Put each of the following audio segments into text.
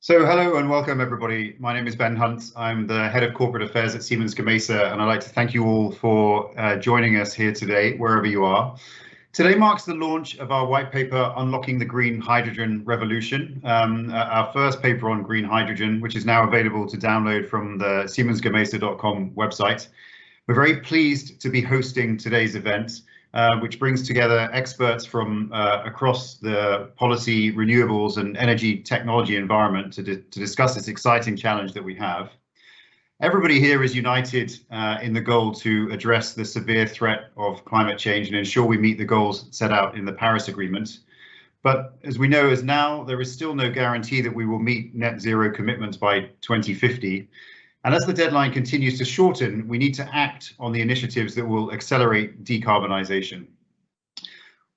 So hello and welcome everybody. My name is Ben Hunt. I'm the head of corporate affairs at Siemens Gamesa, and I'd like to thank you all for joining us here today, wherever you are. Today marks the launch of our white paper, Unlocking the Green Hydrogen Revolution, our first paper on green hydrogen, which is now available to download from the siemensgamesa.com website. We're very pleased to be hosting today's event, which brings together experts from across the policy, renewables and energy technology environment to discuss this exciting challenge that we have. Everybody here is united in the goal to address the severe threat of climate change and ensure we meet the goals set out in the Paris Agreement. But as we know, as now, there is still no guarantee that we will meet net zero commitments by 2050. And as the deadline continues to shorten, we need to act on the initiatives that will accelerate decarbonisation.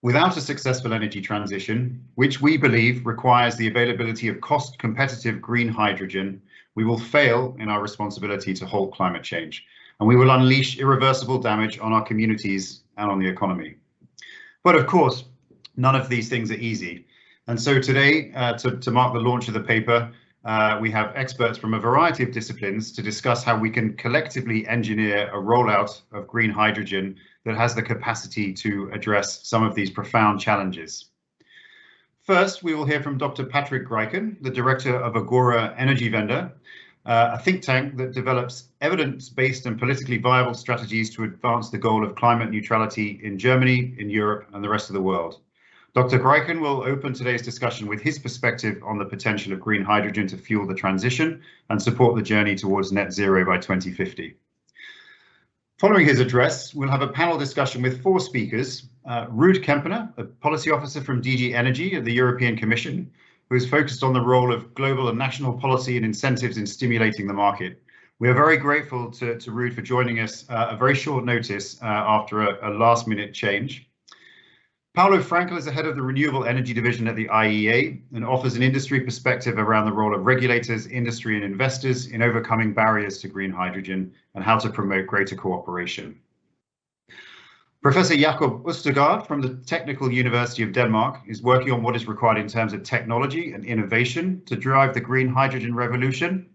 Without a successful energy transition, which we believe requires the availability of cost-competitive green hydrogen, we will fail in our responsibility to halt climate change, and we will unleash irreversible damage on our communities and on the economy. But of course, none of these things are easy. And so today, to mark the launch of the paper, we have experts from a variety of disciplines to discuss how we can collectively engineer a rollout of green hydrogen that has the capacity to address some of these profound challenges. First, we will hear from Dr. Patrick Graichen, the director of Agora Energiewende, a think tank that develops evidence-based and politically viable strategies to advance the goal of climate neutrality in Germany, in Europe, and the rest of the world. Dr. Graichen will open today's discussion with his perspective on the potential of green hydrogen to fuel the transition and support the journey towards net zero by 2050. Following his address, we'll have a panel discussion with four speakers. Ruud Kempener, a policy officer from DG Energy at the European Commission, who is focused on the role of global and national policy and incentives in stimulating the market. We are very grateful to Ruud for joining us at a very short notice after a last-minute change. Paolo Frankl is the head of the Renewable Energy Division at the IEA and offers an industry perspective around the role of regulators, industry and investors in overcoming barriers to green hydrogen and how to promote greater cooperation. Professor Jacob Østergaard from the Technical University of Denmark is working on what is required in terms of technology and innovation to drive the green hydrogen revolution.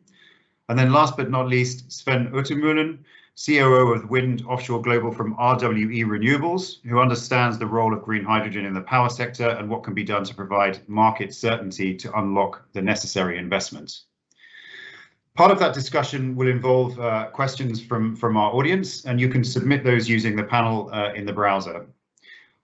And then last but not least, Sven Utermoehlen, COO of Wind Offshore Global from RWE Renewables, who understands the role of green hydrogen in the power sector and what can be done to provide market certainty to unlock the necessary investment. Part of that discussion will involve questions from our audience, and you can submit those using the panel in the browser.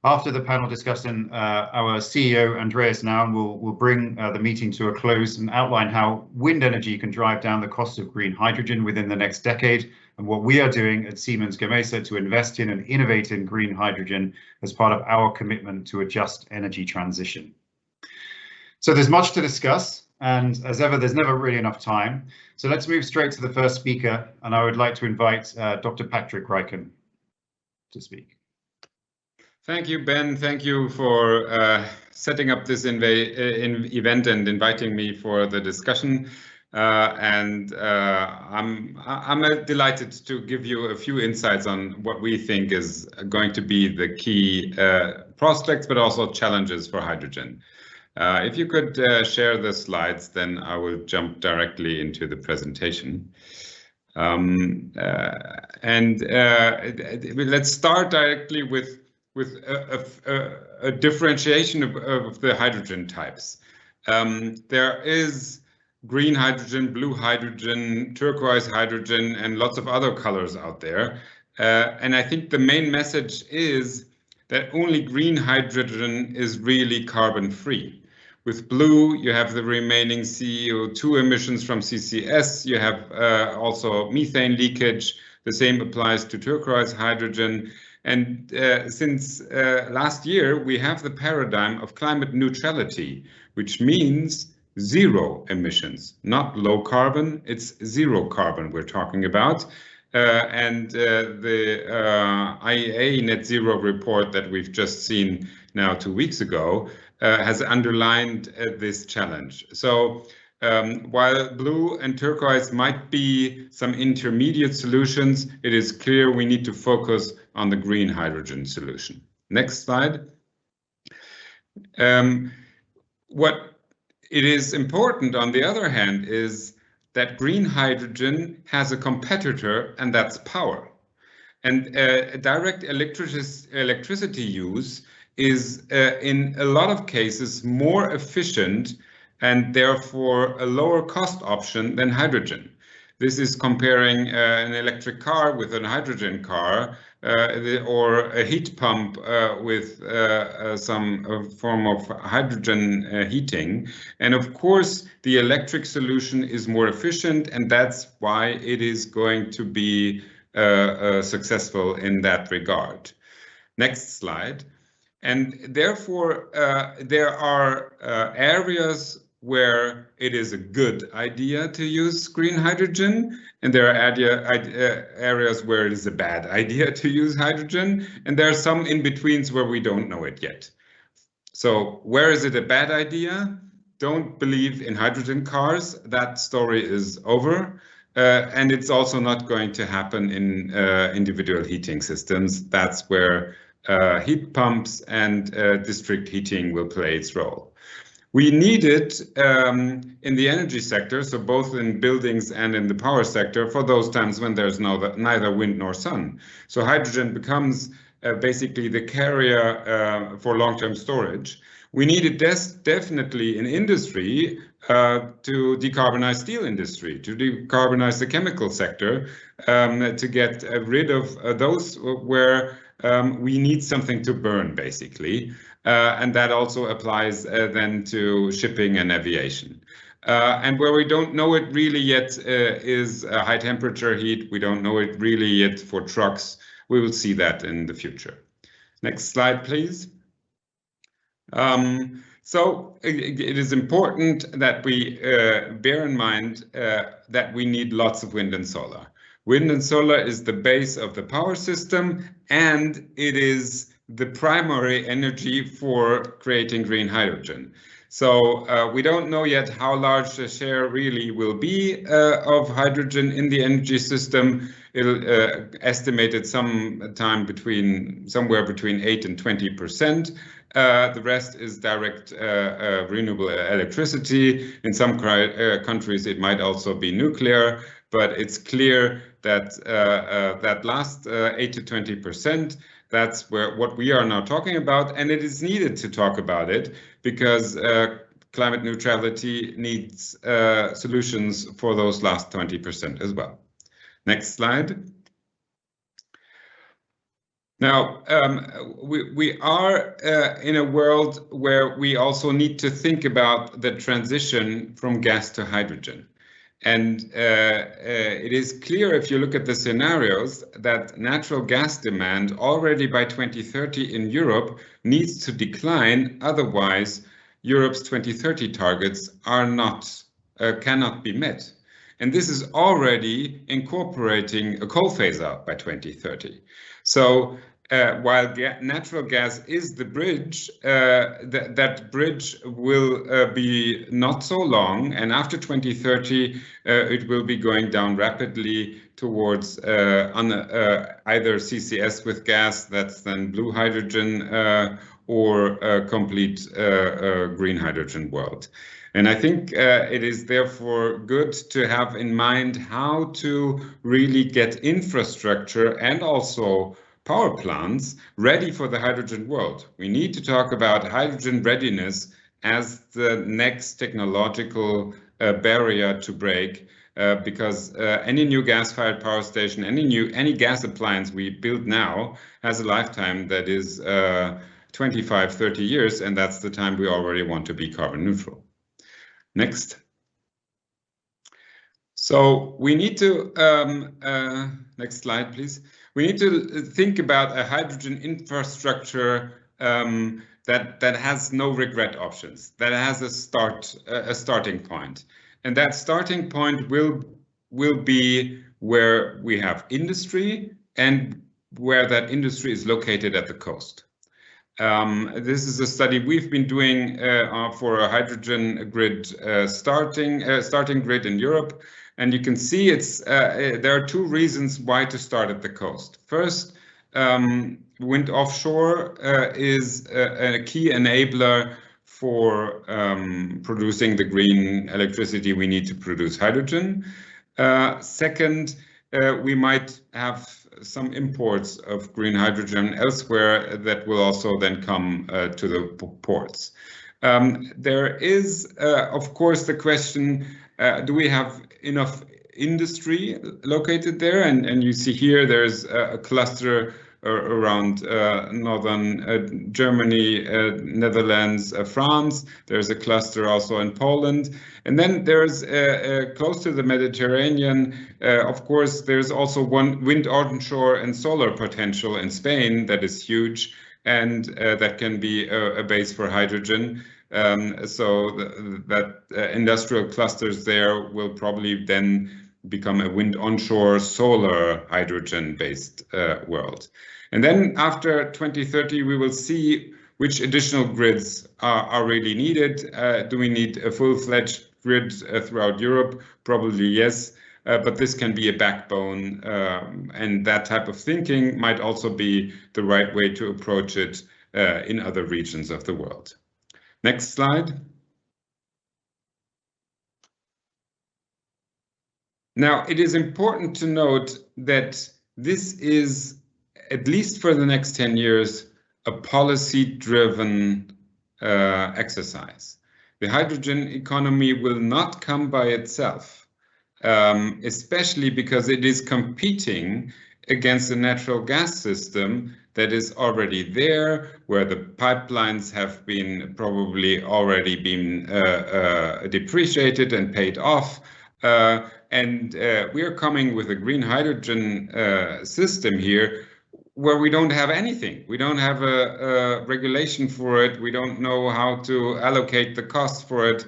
After the panel discussion, our CEO, Andreas, Naue, will bring the meeting to a close and outline how wind energy can drive down the cost of green hydrogen within the next decade, and what we are doing at Siemens Gamesa to invest in and innovate in green hydrogen as part of our commitment to a just energy transition. So there's much to discuss, and as ever, there's never really enough time. So let's move straight to the first speaker, and I would like to invite Dr. Patrick Graichen to speak. Thank you, Ben. Thank you for setting up this event and inviting me for the discussion. I'm delighted to give you a few insights on what we think is going to be the key prospects, but also challenges for hydrogen. If you could share the slides, then I will jump directly into the presentation. Let's start directly with a differentiation of the hydrogen types. There is green hydrogen, blue hydrogen, turquoise hydrogen, and lots of other colors out there. And I think the main message is that only green hydrogen is really carbon free. With blue, you have the remaining CO2 emissions from CCS. You have also methane leakage. The same applies to turquoise hydrogen. And since last year, we have the paradigm of climate neutrality, which means zero emissions, not low carbon, it's zero carbon we're talking about. The IEA net zero report that we've just seen now 2 weeks ago has underlined this challenge. So while blue and turquoise might be some intermediate solutions, it is clear we need to focus on the green hydrogen solution. Next slide. What It is important, on the other hand, is that green hydrogen has a competitor, and that's power. And direct electricity use is in a lot of cases more efficient and therefore a lower cost option than hydrogen. This is comparing an electric car with a hydrogen car or a heat pump with some form of hydrogen heating. And of course, the electric solution is more efficient, and that's why it is going to be successful in that regard. Next slide. And therefore, there are areas where it is a good idea to use green hydrogen, and there are areas where it is a bad idea to use hydrogen, and there are some in-betweens where we don't know it yet. So where is it a bad idea? Don't believe in hydrogen cars. That story is over. And it's also not going to happen in individual heating systems. That's where heat pumps and district heating will play its role. We need it in the energy sector, so both in buildings and in the power sector, for those times when there's neither wind nor sun. So hydrogen becomes basically the carrier for long-term storage. We need it definitely in industry to decarbonize steel industry, to decarbonize the chemical sector, to get rid of those where we need something to burn, basically. And that also applies then to shipping and aviation. And where we don't know it really yet is high temperature heat. We don't know it really yet for trucks. We will see that in the future. Next slide, please. So it is important that we bear in mind that we need lots of wind and solar. Wind and solar is the base of the power system, and it is the primary energy for creating green hydrogen. So we don't know yet how large the share really will be of hydrogen in the energy system. It'll estimated somewhere between 8 and 20%. The rest is direct renewable electricity. In some countries, it might also be nuclear, but it's clear that that last 8 to 20%, that's what we are now talking about, and it is needed to talk about it because climate neutrality needs solutions for those last 20% as well. Next slide. Now, we are in a world where we also need to think about the transition from gas to hydrogen. And it is clear if you look at the scenarios that natural gas demand already by 2030 in Europe needs to decline. Otherwise, Europe's 2030 targets are cannot be met. And this is already incorporating a coal phase out by 2030. So while natural gas is the bridge, that bridge will be not so long, and after 2030 it will be going down rapidly towards either CCS with gas, that's then blue hydrogen, or a complete green hydrogen world. And I think it is therefore good to have in mind how to really get infrastructure and also power plants ready for the hydrogen world. We need to talk about hydrogen readiness as the next technological barrier to break, because any new gas-fired power station, any gas appliance we build now has a lifetime that is 25, 30 years, and that's the time we already want to be carbon neutral. Next. So we need to, next slide, please. We need to think about a hydrogen infrastructure that has no regret options, that has a starting point. And that starting point will be where we have industry and where that industry is located at the coast. This is a study we've been doing for a hydrogen grid starting grid in Europe. And you can see there are two reasons why to start at the coast. First, wind offshore is a key enabler for producing the green electricity we need to produce hydrogen. Second, we might have some imports of green hydrogen elsewhere that will also then come to the ports. There is, of course, the question, do we have enough industry located there? And you see here there's a cluster around northern Germany, Netherlands, France. There's a cluster also in Poland. And then there's close to the Mediterranean, of course, there's also one wind onshore and solar potential in Spain that is huge, and that can be a base for hydrogen. So that industrial clusters there will probably then become a wind onshore solar hydrogen based world. And then after 2030, we will see which additional grids are really needed. Do we need a full-fledged grid throughout Europe? Probably yes, but this can be a backbone, and that type of thinking might also be the right way to approach it in other regions of the world. Next slide. Now, it is important to note that this is, at least for the next 10 years, a policy-driven exercise. The hydrogen economy will not come by itself, especially because it is competing against the natural gas system that is already there, where the pipelines have been probably already been depreciated and paid off. And we are coming with a green hydrogen system here where we don't have anything. We don't have a regulation for it. We don't know how to allocate the costs for it.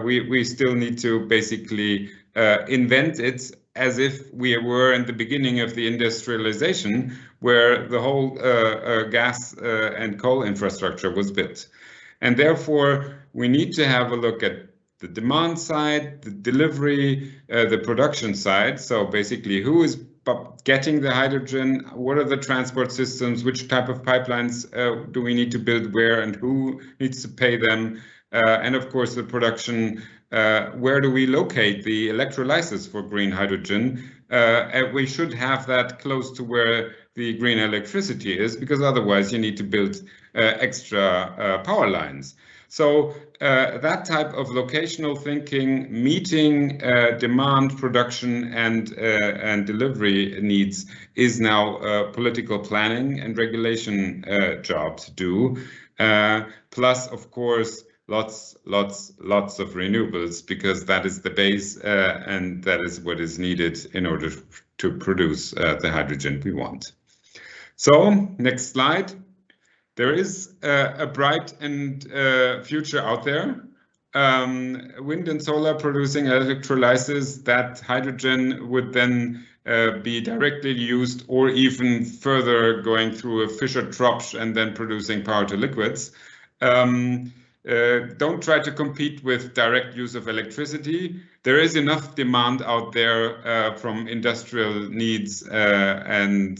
We still need to basically invent it as if we were in the beginning of the industrialization, where the whole gas and coal infrastructure was built. And therefore, we need to have a look at the demand side, the delivery, the production side. So basically, who is getting the hydrogen? What are the transport systems? Which type of pipelines do we need to build where, and who needs to pay them? And of course, the production, where do we locate the electrolysis for green hydrogen? And we should have that close to where the green electricity is, because otherwise you need to build extra power lines. So that type of locational thinking, meeting demand, production, and delivery needs is now political planning and regulation job to do. Plus, of course, lots of renewables, because that is the base and that is what is needed in order to produce the hydrogen we want. So, next slide. There is a bright and future out there. Wind and solar producing electrolysis, that hydrogen would then be directly used, or even further going through a Fischer-Tropsch and then producing power to liquids. Don't try to compete with direct use of electricity. There is enough demand out there from industrial needs and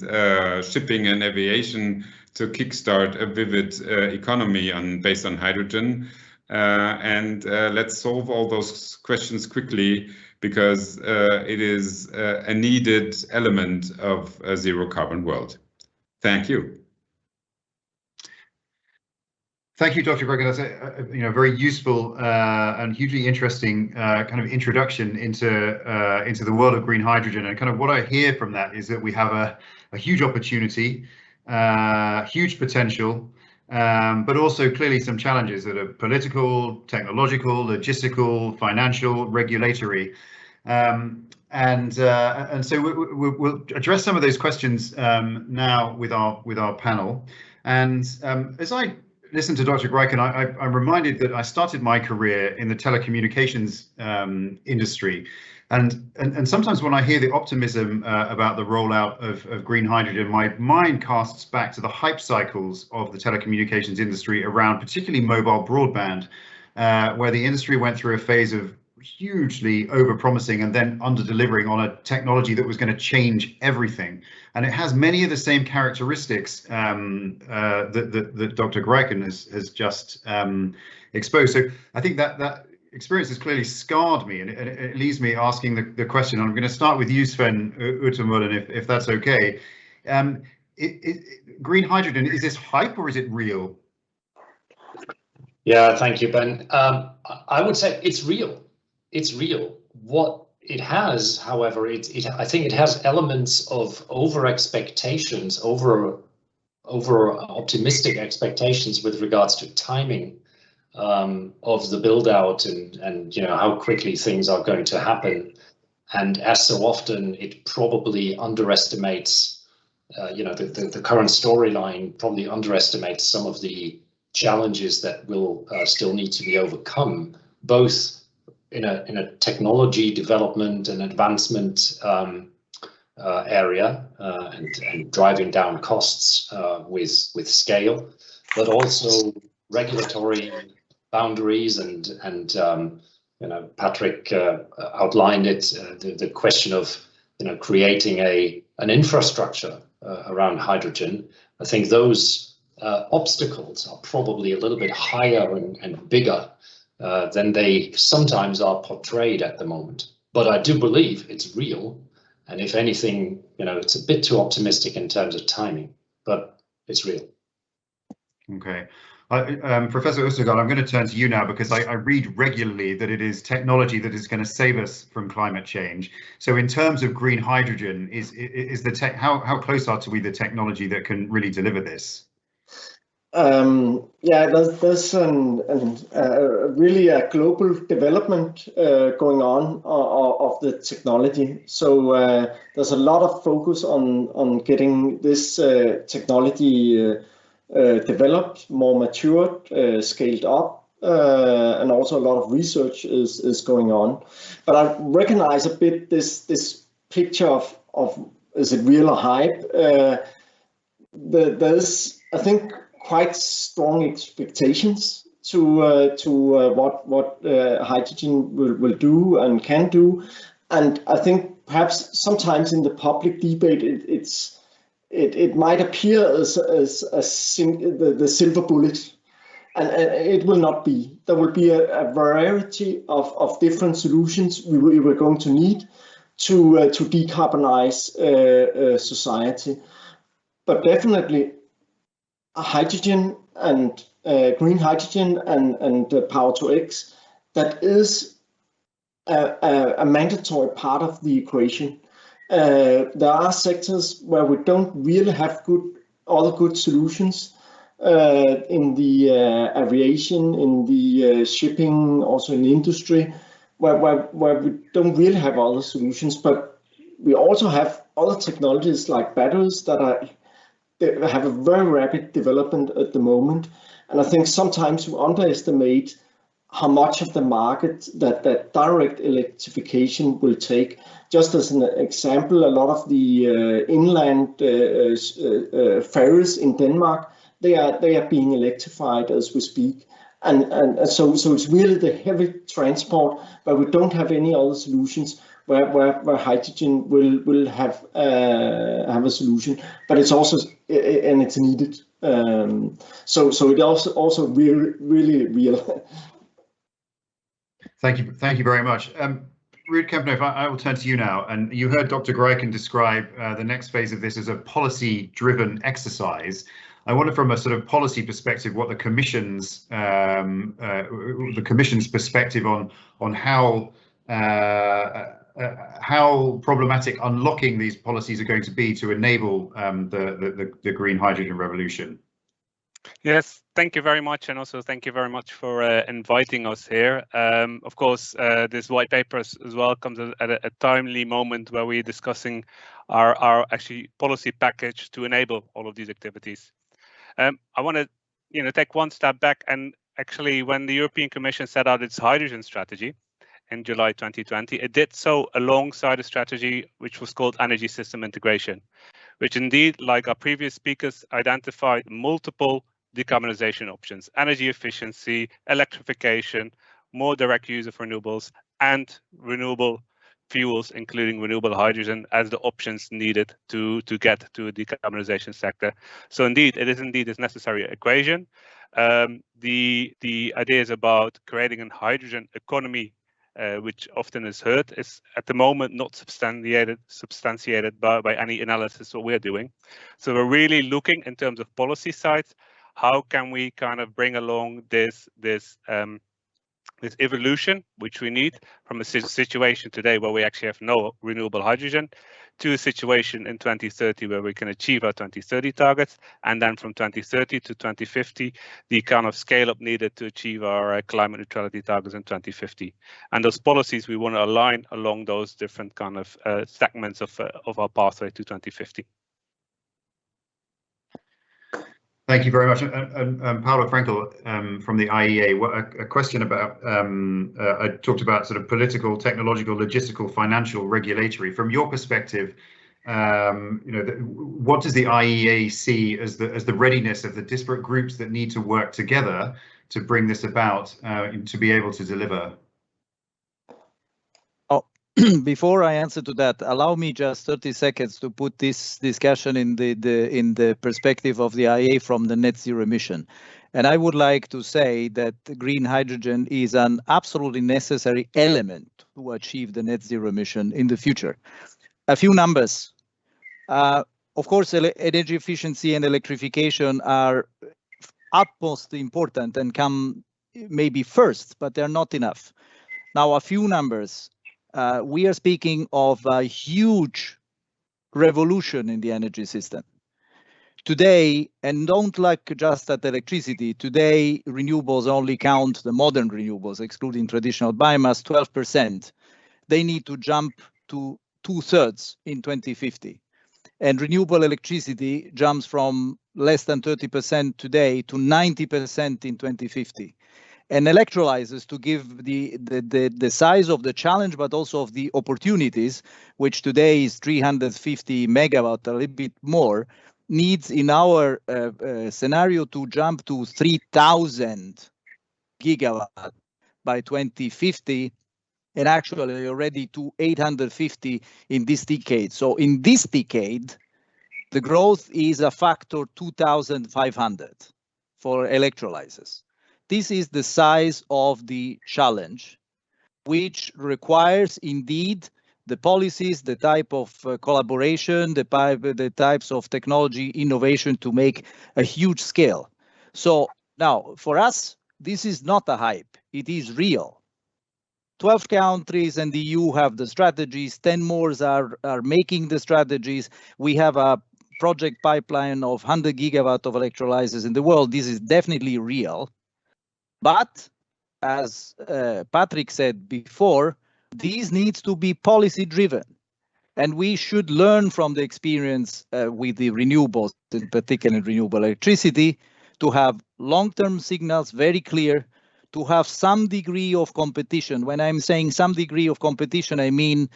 shipping and aviation to kickstart a vivid economy based on hydrogen. And let's solve all those questions quickly, because it is a needed element of a zero carbon world. Thank you. Thank you, Dr. Graichen. That's a very useful and hugely interesting kind of introduction into the world of green hydrogen. And kind of what I hear from that is that we have a huge opportunity, huge potential, but also clearly some challenges that are political, technological, logistical, financial, regulatory. And so we'll address some of those questions now with our panel. And as I listen to Dr. Graichen, I'm reminded that I started my career in the telecommunications industry. And sometimes when I hear the optimism about the rollout of green hydrogen, my mind casts back to the hype cycles of the telecommunications industry around particularly mobile broadband, where the industry went through a phase of hugely over-promising and then under-delivering on a technology that was going to change everything. And it has many of the same characteristics that Dr. Graichen has just exposed. So I think that experience has clearly scarred me, and it leaves me asking the question. I'm going to start with you, Sven Utermoehlen, if that's okay. Green hydrogen, is this hype or is it real? Yeah, thank you, Ben. I would say it's real. It's real. What it has, however, I think it has elements of over expectations, over optimistic expectations with regards to timing of the build out and how quickly things are going to happen. And as so often, it probably underestimates, the current storyline probably underestimates some of the challenges that will still need to be overcome, both in a technology development and advancement area and driving down costs with scale, but also regulatory boundaries and Patrick outlined it, the question of creating an infrastructure around hydrogen. I think those obstacles are probably a little bit higher and bigger than they sometimes are portrayed at the moment. But I do believe it's real, and if anything, it's a bit too optimistic in terms of timing, but it's real. Okay. Professor Østergaard, I'm going to turn to you now, because I read regularly that it is technology that is going to save us from climate change. So in terms of green hydrogen, is the tech, how close are we the technology that can really deliver this? Yeah, there's really a global development going on of the technology. So there's a lot of focus on getting this technology developed, more matured, scaled up, and also a lot of research is going on. But I recognize a bit this picture of is it real or hype? There's, I think, quite strong expectations to what hydrogen will do and can do, and I think perhaps sometimes in the public debate it might appear as the silver bullet, and it will not be. There will be a variety of different solutions we were going to need to decarbonize society, but definitely hydrogen and green hydrogen and power to X, that is a mandatory part of the equation. There are sectors where we don't really have all the good solutions, in the aviation, in the shipping, also in the industry, where we don't really have all the solutions, but we also have other technologies like batteries that have a very rapid development at the moment. And I think sometimes we underestimate how much of the market that direct electrification will take. Just as an example, a lot of the inland ferries in Denmark, they are being electrified as we speak. And so it's really the heavy transport where we don't have any other solutions, where hydrogen will have a solution, but it's also and it's needed. So it also really real. Thank you very much. Ruud Kempener, if I will turn to you now, and you heard Dr. Graichen describe the next phase of this as a policy-driven exercise. I wonder, from a sort of policy perspective, what the Commission's perspective on how problematic unlocking these policies are going to be to enable the green hydrogen revolution. Yes, thank you very much, and also thank you very much for inviting us here. Of course, this white paper as well comes at a timely moment where we're discussing our actually policy package to enable all of these activities. I want to take one step back, and actually when the European Commission set out its hydrogen strategy in July 2020, it did so alongside a strategy which was called Energy System Integration, which indeed, like our previous speakers, identified multiple decarbonization options: energy efficiency, electrification, more direct use of renewables, and renewable fuels, including renewable hydrogen, as the options needed to get to a decarbonization sector. So indeed, it is indeed a necessary equation. The idea is about creating a hydrogen economy, which often is heard, is at the moment not substantiated by any analysis what we're doing. So we're really looking in terms of policy sides, how can we kind of bring along this evolution, which we need from a situation today where we actually have no renewable hydrogen, to a situation in 2030 where we can achieve our 2030 targets, and then from 2030 to 2050, the kind of scale up needed to achieve our climate neutrality targets in 2050. And those policies we want to align along those different kind of segments of our pathway to 2050. Thank you very much. And Paolo Frankl from the IEA, a question about, I talked about sort of political, technological, logistical, financial, regulatory. From your perspective, what does the IEA see as the readiness of the disparate groups that need to work together to bring this about, to be able to deliver? Before I answer to that, allow me just 30 seconds to put this discussion in the perspective of the IEA from the net zero emission. And I would like to say that green hydrogen is an absolutely necessary element to achieve the net zero emission in the future. A few numbers. Of course, energy efficiency and electrification are utmost important and come maybe first, but they're not enough. Now, a few numbers. We are speaking of a huge revolution in the energy system. Today, and don't look just at electricity, today renewables only count the modern renewables, excluding traditional biomass, 12%. They need to jump to 2/3 in 2050. And renewable electricity jumps from less than 30% today to 90% in 2050. And electrolyzers, to give the size of the challenge, but also of the opportunities, which today is 350 megawatt, a little bit more, needs in our scenario to jump to 3,000 gigawatt by 2050, and actually already to 850 in this decade. So in this decade, the growth is a factor 2,500 for electrolyzers. This is the size of the challenge, which requires indeed the policies, the type of collaboration, the types of technology innovation to make a huge scale. So now for us, this is not a hype, it is real. 12 countries and the EU have the strategies, 10 more are making the strategies. We have a project pipeline of 100 gigawatt of electrolyzers in the world. This is definitely real. But as Patrick said before, these needs to be policy driven. And we should learn from the experience with the renewables, in particular renewable electricity, to have long-term signals very clear, to have some degree of competition. When I'm saying some degree of competition, I mean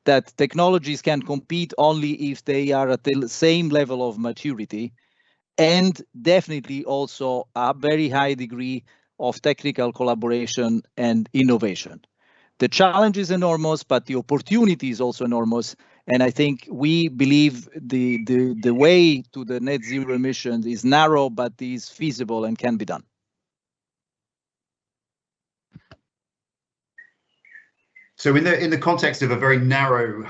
that technologies can compete only if they are at the same level of maturity, and definitely also a very high degree of technical collaboration and innovation. The challenge is enormous, but the opportunity is also enormous. And I think we believe the way to the net zero emissions is narrow, but is feasible and can be done. So in the context of a very narrow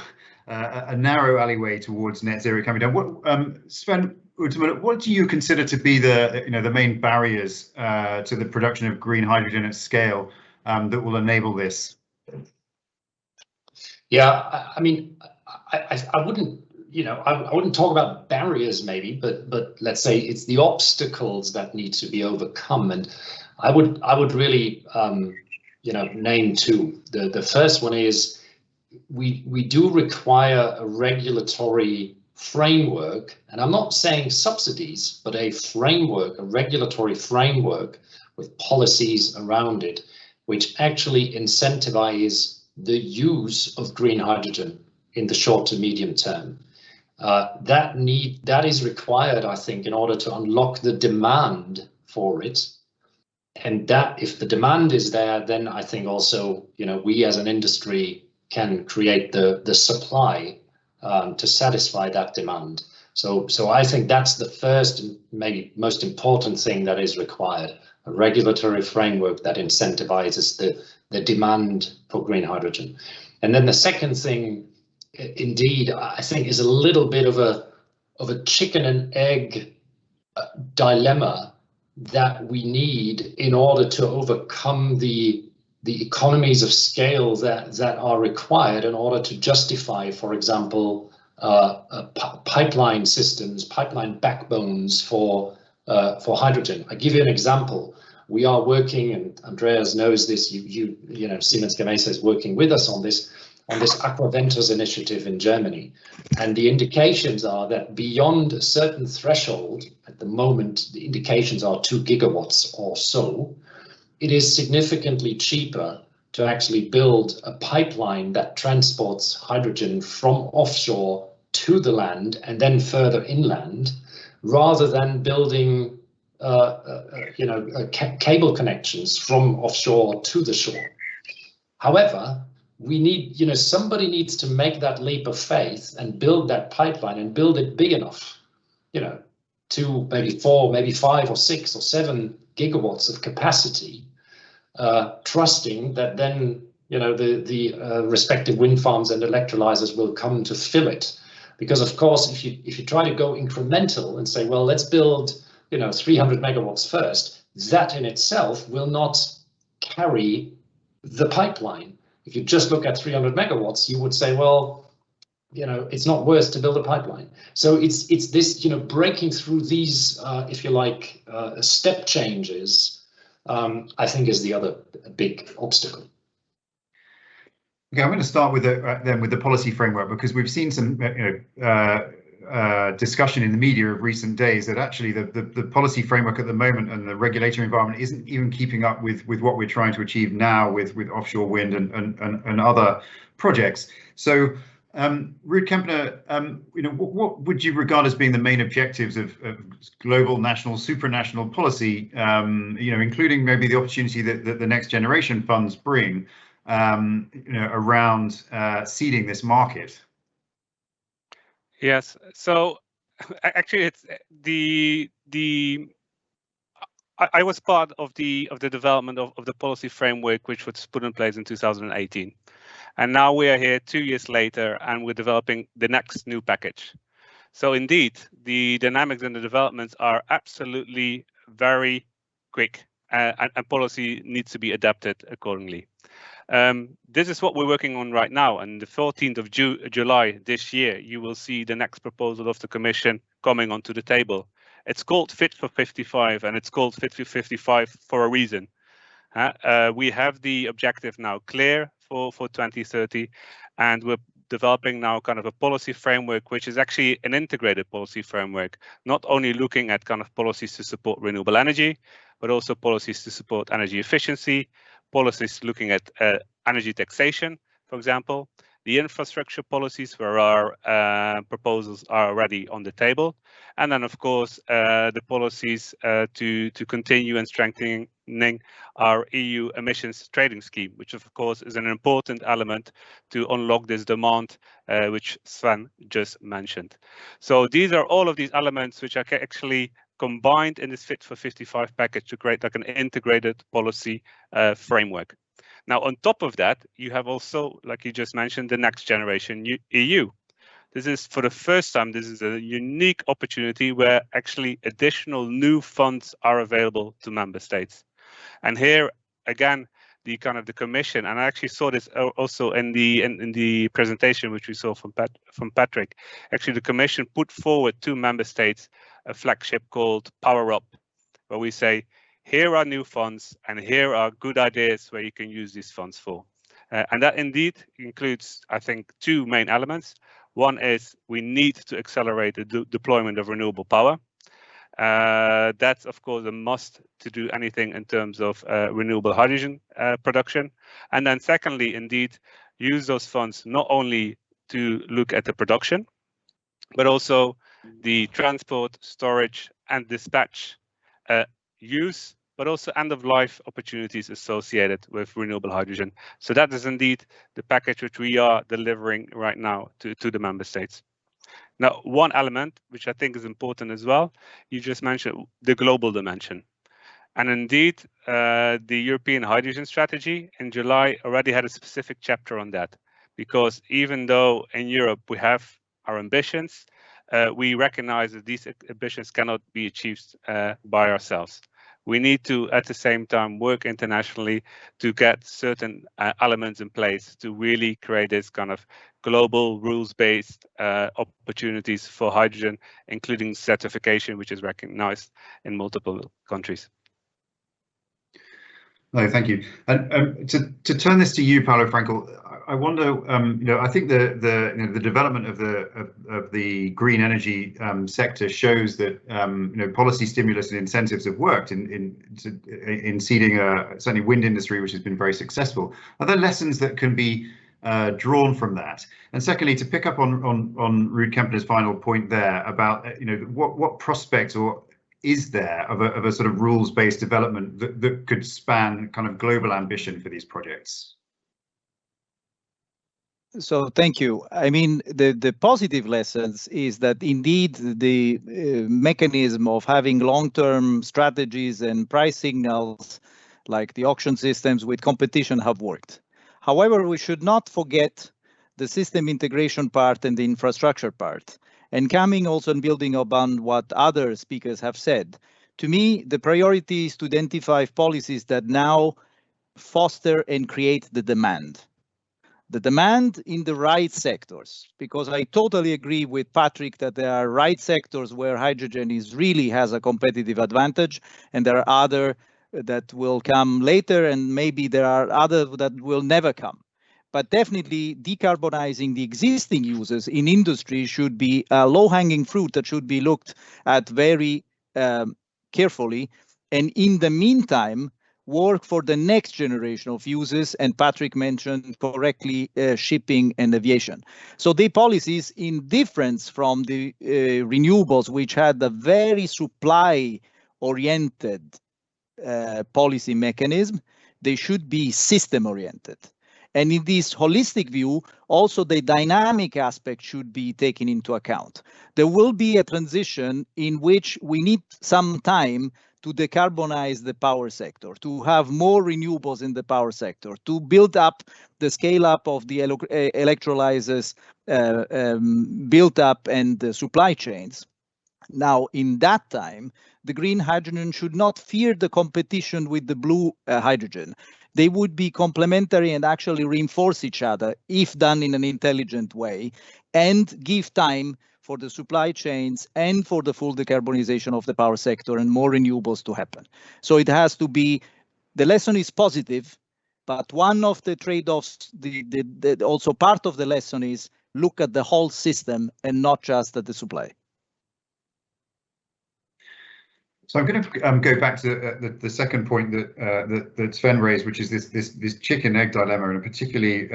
alleyway towards net zero coming down, what Sven, Utermoehlen, what do you consider to be the main barriers to the production of green hydrogen at scale that will enable this? Yeah, I mean, I wouldn't, I wouldn't talk about barriers maybe, but let's say it's the obstacles that need to be overcome, and I would really name two. The first one is we do require a regulatory framework, and I'm not saying subsidies, but a framework, a regulatory framework with policies around it, which actually incentivize the use of green hydrogen in the short to medium term. That is required, I think, in order to unlock the demand for it. And that, if the demand is there, then I think also, we as an industry can create the supply to satisfy that demand. So I think that's the first and maybe most important thing that is required, a regulatory framework that incentivizes the demand for green hydrogen. And then the second thing, indeed, I think is a little bit of a chicken and egg dilemma that we need in order to overcome the economies of scale that are required in order to justify, for example, pipeline systems, pipeline backbones for hydrogen. I give you an example. We are working, and Andreas knows this. Siemens Gamesa is working with us on this Aquaventures initiative in Germany, and the indications are that beyond a certain threshold, at the moment, the indications are 2 gigawatts or so. It is significantly cheaper to actually build a pipeline that transports hydrogen from offshore to the land and then further inland, rather than building cable connections from offshore to the shore. However, we need, somebody needs to make that leap of faith and build that pipeline and build it big enough, to maybe 4, maybe 5 or 6 or 7 gigawatts of capacity, trusting that then, the respective wind farms and electrolyzers will come to fill it. Because of course, if you try to go incremental and say, well, let's build, 300 megawatts first, that in itself will not carry the pipeline. If you just look at 300 megawatts, you would say, well, it's not worth to build a pipeline. So it's this, breaking through these, if you like, step changes, I think is the other big obstacle. Okay, I'm going to start with the policy framework, because we've seen some discussion in the media of recent days that actually the policy framework at the moment and the regulatory environment isn't even keeping up with what we're trying to achieve now with offshore wind and other projects. So Ruud, Kempener, what would you regard as being the main objectives of global, national, supranational policy, including maybe the opportunity that the next generation funds bring, around seeding this market? Yes. So actually, it's I was part of the development of the policy framework, which was put in place in 2018, and now we are here 2 years later, and we're developing the next new package. So indeed, the dynamics and the developments are absolutely very quick, and policy needs to be adapted accordingly. This is what we're working on right now, and the 14th of July this year, you will see the next proposal of the Commission coming onto the table. It's called Fit for 55, and it's called Fit for 55 for a reason. We have the objective now clear for 2030, and we're developing now kind of a policy framework, which is actually an integrated policy framework, not only looking at kind of policies to support renewable energy, but also policies to support energy efficiency, policies looking at energy taxation, for example, the infrastructure policies where our proposals are already on the table, and then of course the policies to continue and strengthening our EU emissions trading scheme, which of course is an important element to unlock this demand, which Sven just mentioned. So these are all of these elements which are actually combined in this Fit for 55 package to create like an integrated policy framework. Now, on top of that, you have also, like you just mentioned, the next generation EU. This is for the first time, this is a unique opportunity where actually additional new funds are available to member states. And here, again, the Commission, and I actually saw this also in the presentation which we saw from Patrick. Actually, the Commission put forward to member states a flagship called Power Up, where we say, here are new funds and here are good ideas where you can use these funds for. And that indeed includes, I think, 2 main elements. One is we need to accelerate the deployment of renewable power. That's, of course, a must to do anything in terms of renewable hydrogen production. And then secondly, indeed, use those funds not only to look at the production, but also the transport, storage, and dispatch use but also end-of-life opportunities associated with renewable hydrogen. So that is indeed the package which we are delivering right now to the member states. Now, one element which I think is important as well, you just mentioned the global dimension. And indeed, the European Hydrogen Strategy in July already had a specific chapter on that, because even though in Europe we have our ambitions, we recognize that these ambitions cannot be achieved by ourselves. We need to, at the same time, work internationally to get certain elements in place to really create this kind of global rules-based opportunities for hydrogen, including certification, which is recognized in multiple countries. No, thank you. And to turn this to you, Paolo Frankl, I wonder, I think the development of the green energy sector shows that policy stimulus and incentives have worked in seeding certainly wind industry, which has been very successful. Are there lessons that can be drawn from that? And secondly, to pick up on Ruud Kempener's final point there about what prospects or is there of a sort of rules-based development that could span kind of global ambition for these projects? So thank you. I mean, the positive lessons is that indeed the mechanism of having long-term strategies and price signals like the auction systems with competition have worked. However, we should not forget the system integration part and the infrastructure part. And coming also and building upon what other speakers have said, to me, the priority is to identify policies that now foster and create the demand. The demand in the right sectors, because I totally agree with Patrick that there are right sectors where hydrogen really has a competitive advantage, and there are other that will come later, and maybe there are others that will never come. But definitely decarbonizing the existing uses in industry should be a low-hanging fruit that should be looked at very carefully. And in the meantime, work for the next generation of uses, and Patrick mentioned correctly shipping and aviation. So the policies, in difference from the renewables, which had a very supply-oriented policy mechanism, they should be system-oriented. And in this holistic view, also the dynamic aspect should be taken into account. There will be a transition in which we need some time to decarbonize the power sector, to have more renewables in the power sector, to build up the scale up of the electrolyzers built up and the supply chains. Now, in that time, the green hydrogen should not fear the competition with the blue hydrogen. They would be complementary and actually reinforce each other if done in an intelligent way, and give time for the supply chains and for the full decarbonization of the power sector and more renewables to happen. So it has to be, the lesson is positive, but one of the trade-offs, also part of the lesson is look at the whole system and not just at the supply. So I'm going to go back to the second point that Sven raised, which is this chicken egg dilemma, and particularly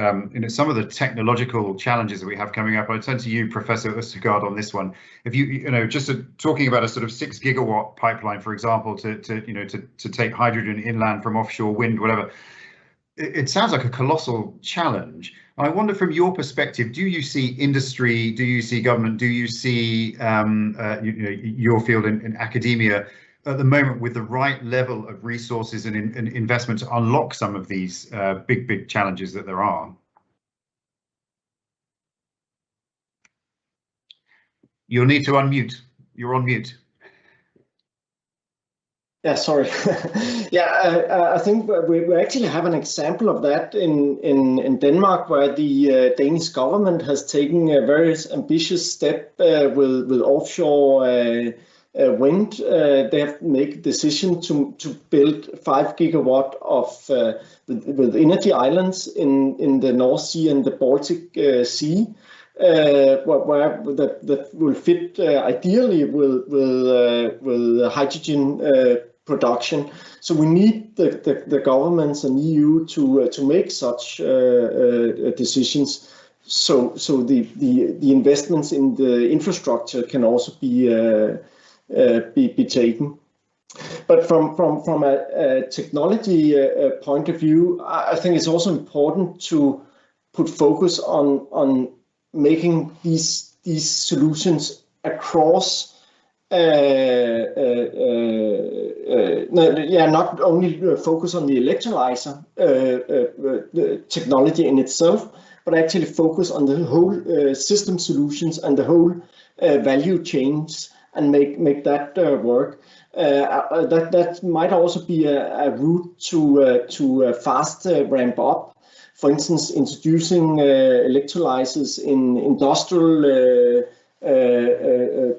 some of the technological challenges that we have coming up. I'll turn to you, Professor Østergaard, on this one. If just talking about a sort of 6 gigawatt pipeline, for example, to take hydrogen inland from offshore wind, whatever, it sounds like a colossal challenge. I wonder, from your perspective, do you see industry, do you see government, do you see your field in academia at the moment with the right level of resources and investment to unlock some of these big challenges that there are? You'll need to unmute. You're on mute. Yeah, sorry. I think we actually have an example of that in Denmark, where the Danish government has taken a very ambitious step with offshore wind. They have made a decision to build 5 gigawatt of with energy islands in the North Sea and the Baltic Sea, where that will fit ideally with hydrogen production. So we need the governments and EU to make such decisions. So the investments in the infrastructure can also be taken. But from a technology point of view, I think it's also important to put focus on making these solutions across. Not only focus on the electrolyzer technology in itself, but actually focus on the whole system solutions and the whole value chains and make that work. That might also be a route to fast ramp up. For instance, introducing electrolyzers in industrial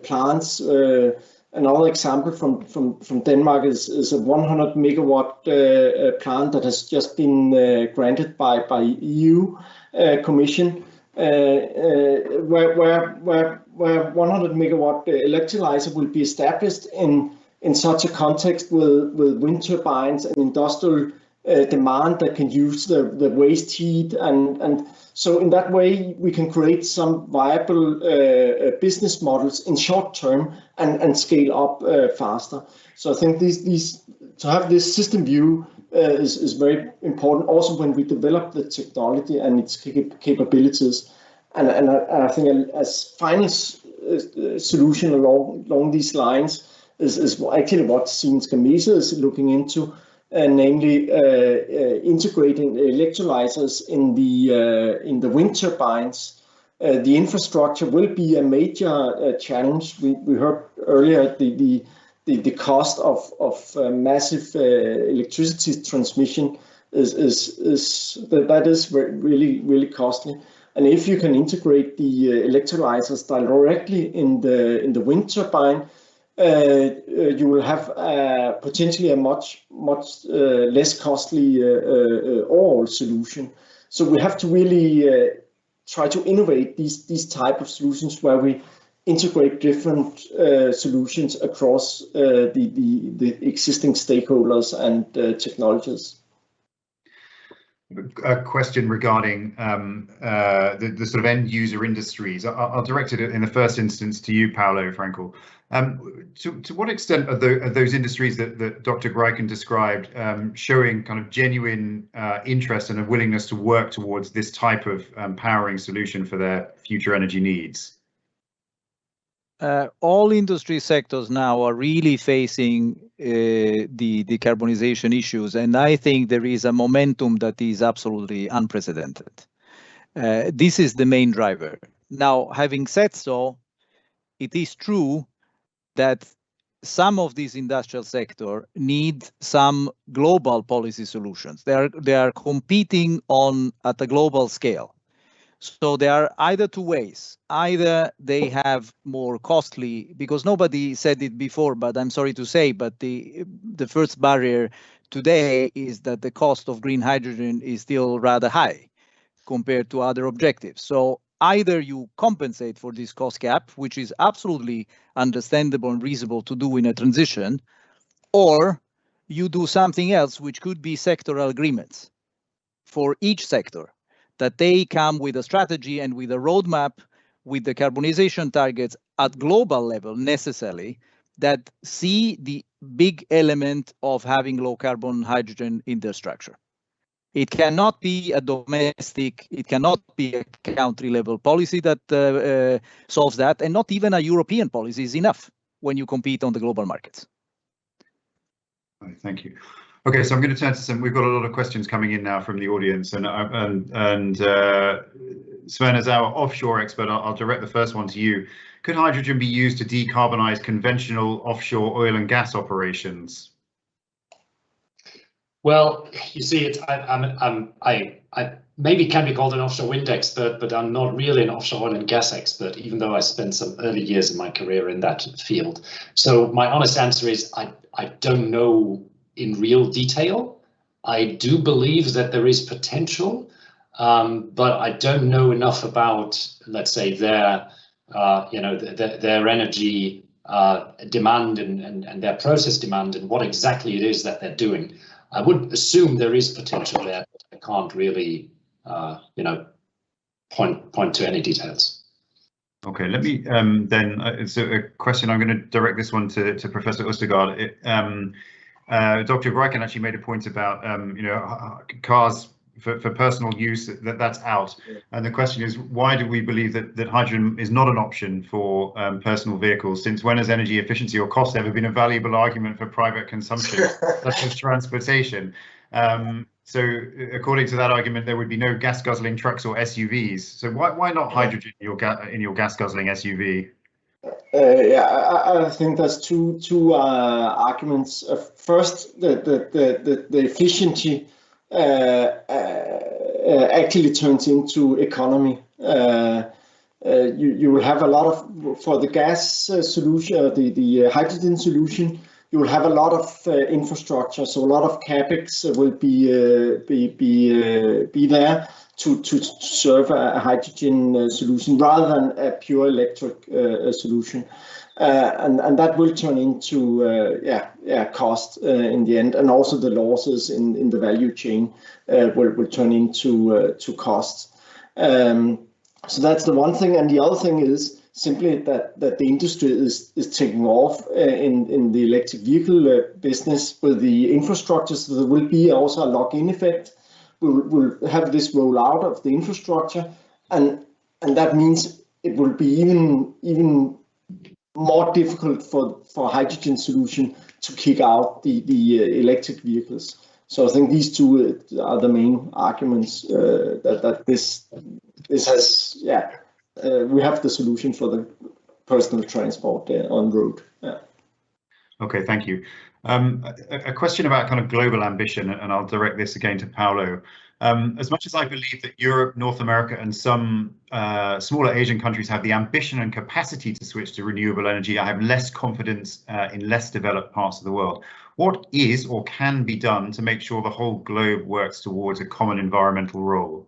plants. Another example from Denmark is a 100 megawatt plant that has just been granted by EU Commission, where 100 megawatt electrolyzer will be established in such a context with wind turbines and industrial demand that can use the waste heat, and so in that way we can create some viable business models in short term and scale up faster. So I think these to have this system view is very important also when we develop the technology and its capabilities, and I think as final solution along these lines is actually what Siemens Gamesa is looking into. Namely, integrating electrolyzers in the wind turbines. The infrastructure will be a major challenge. We heard earlier the cost of massive electricity transmission is really costly. And if you can integrate the electrolyzers directly in the wind turbine, you will have potentially a much less costly overall solution. So we have to really try to innovate these type of solutions where we integrate different solutions across the existing stakeholders and technologies. A question regarding the sort of end user industries. I'll direct it in the first instance to you, Paolo, Frankl. To what extent are those industries that Dr. Graichen described showing kind of genuine interest and a willingness to work towards this type of powering solution for their future energy needs? All industry sectors now are really facing the decarbonization issues, and I think there is a momentum that is absolutely unprecedented. This is the main driver. Now, having said so, it is true that some of these industrial sector need some global policy solutions. They are competing at a global scale. So there are either two ways. Either they have more costly, because nobody said it before, but I'm sorry to say, but the first barrier today is that the cost of green hydrogen is still rather high compared to other objectives. So either you compensate for this cost gap, which is absolutely understandable and reasonable to do in a transition, or you do something else, which could be sectoral agreements for each sector, that they come with a strategy and with a roadmap with the decarbonization targets at global level necessarily, that see the big element of having low carbon hydrogen in their structure. It cannot be a domestic, it cannot be a country level policy that solves that, and not even a European policy is enough when you compete on the global markets. Thank you. Okay, so I'm going to turn to some. We've got a lot of questions coming in now from the audience, and Sven, as our offshore expert, I'll direct the first one to you. Could hydrogen be used to decarbonize conventional offshore oil and gas operations? Well, you see, I maybe can be called an offshore wind expert, but I'm not really an offshore oil and gas expert, even though I spent some early years of my career in that field. So my honest answer is I don't know in real detail. I do believe that there is potential, but I don't know enough about, let's say, their energy demand and their process demand and what exactly it is that they're doing. I would assume there is potential there, but I can't really, point to any details. Okay, let me then. It's a question. I'm going to direct this one to Professor Østergaard. Dr. Graichen actually made a point about cars for personal use, that's out. And the question is, why do we believe that hydrogen is not an option for personal vehicles? Since when has energy efficiency or cost ever been a valuable argument for private consumption, such as transportation? So according to that argument, there would be no gas guzzling trucks or SUVs. So why not hydrogen in your gas guzzling SUV? I think there's two arguments. First, the efficiency actually turns into economy. You will have a lot of, for the gas solution, the hydrogen solution, you will have a lot of infrastructure, so a lot of capex will be there to serve a hydrogen solution rather than a pure electric solution, and that will turn into cost in the end, and also the losses in the value chain will turn into cost. So that's the one thing, and the other thing is simply that the industry is taking off in the electric vehicle business with the infrastructure. So there will be also a lock-in effect. We'll have this rollout of the infrastructure, and that means it will be even more difficult for hydrogen solution to kick out the electric vehicles. So I think these two are the main arguments that this has, we have the solution for the personal transport on road. Yeah. Okay, thank you. A question about kind of global ambition, and I'll direct this again to Paolo. As much as I believe that Europe, North America, and some smaller Asian countries have the ambition and capacity to switch to renewable energy, I have less confidence in less developed parts of the world. What is or can be done to make sure the whole globe works towards a common environmental role?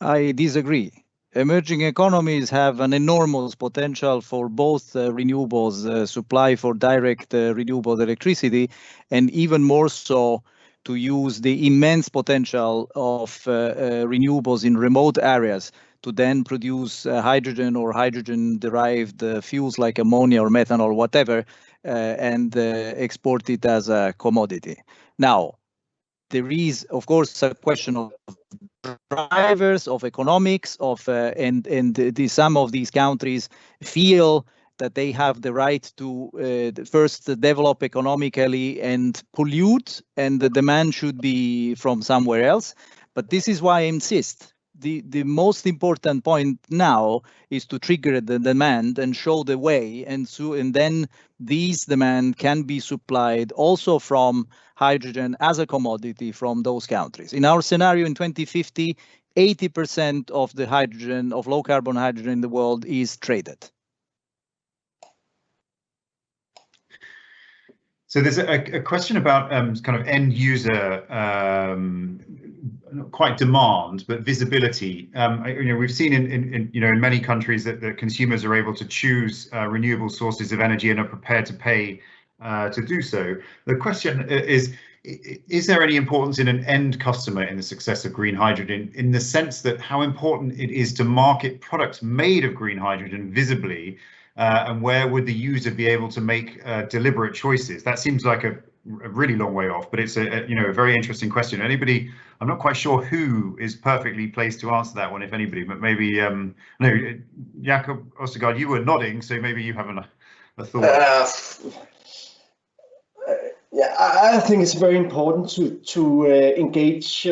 I disagree. Emerging economies have an enormous potential for both renewables, supply for direct renewable electricity, and even more so to use the immense potential of renewables in remote areas to then produce hydrogen or hydrogen-derived fuels like ammonia or methanol, whatever, and export it as a commodity. Now, there is, of course, a question of drivers, of economics, and some of these countries feel that they have the right to first develop economically and pollute, and the demand should be from somewhere else. But this is why I insist. The most important point now is to trigger the demand and show the way, and then these demand can be supplied also from hydrogen as a commodity from those countries. In our scenario in 2050, 80% of the hydrogen, of low carbon hydrogen in the world is traded. So there's a question about kind of end user, not quite demand, but visibility. We've seen in many countries that the consumers are able to choose renewable sources of energy and are prepared to pay to do so. The question is there any importance in an end customer in the success of green hydrogen, in the sense that how important it is to market products made of green hydrogen visibly? And where would the user be able to make deliberate choices? That seems like a really long way off, but it's a very interesting question. Anybody? I'm not quite sure who is perfectly placed to answer that one, if anybody. But maybe no, Jakob Østergaard, you were nodding, so maybe you have a thought. I think it's very important to engage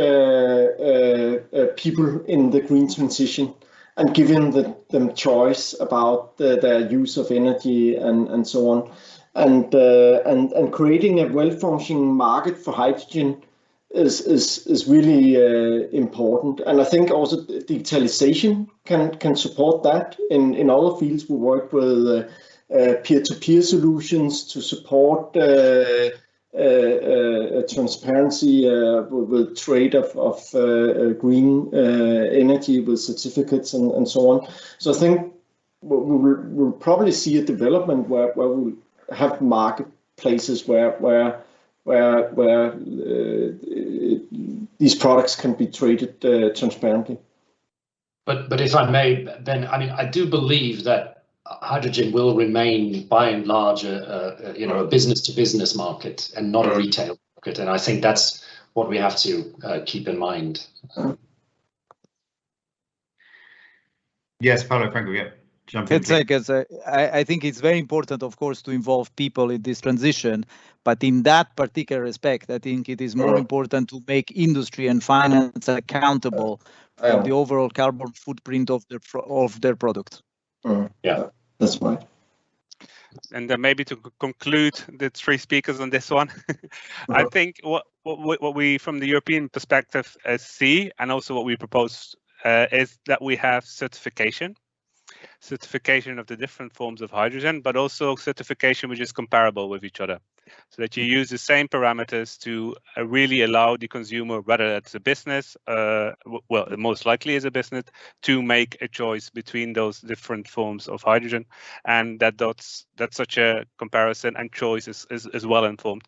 people in the green transition, and giving them choice about their use of energy and so on, and creating a well-functioning market for hydrogen is really important. And I think also digitalization can support that. In other fields, we work with peer-to-peer solutions to support transparency with trade of green energy with certificates and so on. So I think we'll probably see a development where we'll have marketplaces where these products can be traded transparently. But if I may, Ben, I mean, I do believe that hydrogen will remain by and large a business-to-business market and not a retail market, and I think that's what we have to keep in mind. Yes, Paolo, Frankl, yeah. Jump in. I think it's very important, of course, to involve people in this transition. But in that particular respect, I think it is more important to make industry and finance accountable for the overall carbon footprint of their product. Yeah, that's right. And then maybe to conclude the three speakers on this one, I think what we from the European perspective see, and also what we propose is that we have certification of the different forms of hydrogen, but also certification which is comparable with each other, so that you use the same parameters to really allow the consumer, whether it's a business, well, most likely is a business, to make a choice between those different forms of hydrogen, and that's such a comparison and choice is well informed.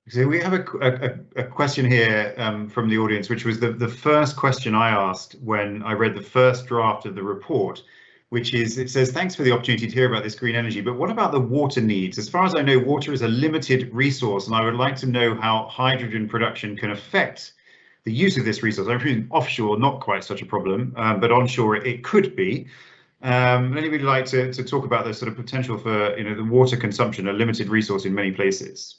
So we have a question here from the audience, which was the first question I asked when I read the first draft of the report, which is, it says, thanks for the opportunity to hear about this green energy, but what about the water needs? As far as I know, water is a limited resource, and I would like to know how hydrogen production can affect the use of this resource. I'm presuming offshore, not quite such a problem, but onshore it could be. Anybody like to talk about the sort of potential for the water consumption, a limited resource in many places?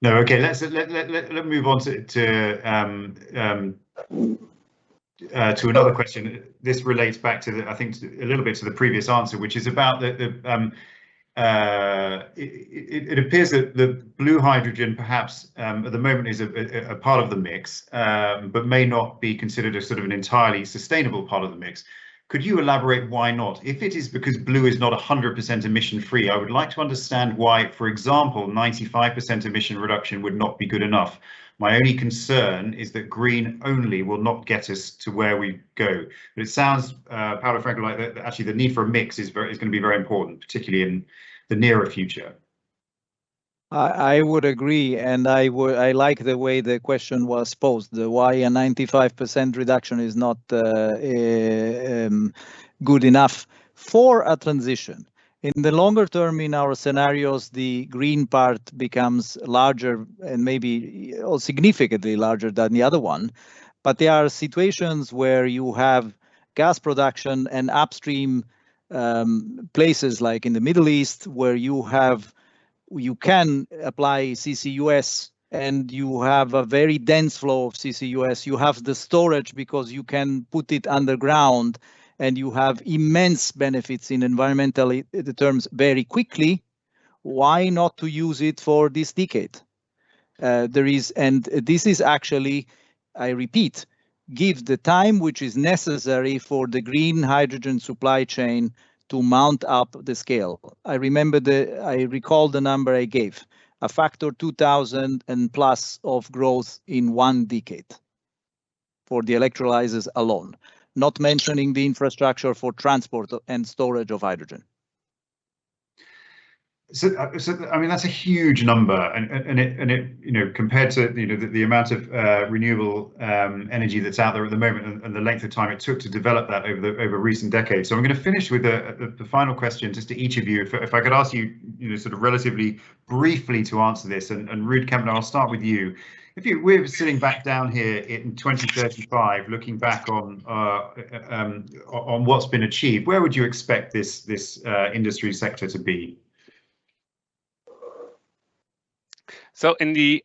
No, okay. Let's move on to another question. This relates back to I think a little bit to the previous answer, which is about it appears that the blue hydrogen perhaps at the moment is a part of the mix, but may not be considered a sort of an entirely sustainable part of the mix. Could you elaborate why not? If it is because blue is not 100% emission free, I would like to understand why, for example, 95% emission reduction would not be good enough. My only concern is that green only will not get us to where we go. But it sounds, Paolo, Frankl, like that actually the need for a mix is going to be very important, particularly in the nearer future. I would agree, and I like the way the question was posed. Why a 95% reduction is not good enough for a transition. In the longer term, in our scenarios, the green part becomes larger and maybe significantly larger than the other one. But there are situations where you have gas production and upstream places like in the Middle East where you can apply CCUS and you have a very dense flow of CCUS. You have the storage because you can put it underground and you have immense benefits in environmental terms very quickly. Why not to use it for this decade? This is actually, I repeat, give the time which is necessary for the green hydrogen supply chain to mount up the scale. I recall the number I gave, a factor 2,000 and plus of growth in 1 decade for the electrolyzers alone, not mentioning the infrastructure for transport and storage of hydrogen. So I mean, that's a huge number, and it compared to the amount of renewable energy that's out there at the moment and the length of time it took to develop that over recent decades. So I'm going to finish with the final question just to each of you. If I could ask you, sort of relatively briefly to answer this, and Ruud, Kempener, I'll start with you. If we're sitting back down here in 2035, looking back on what's been achieved, where would you expect this industry sector to be? So in the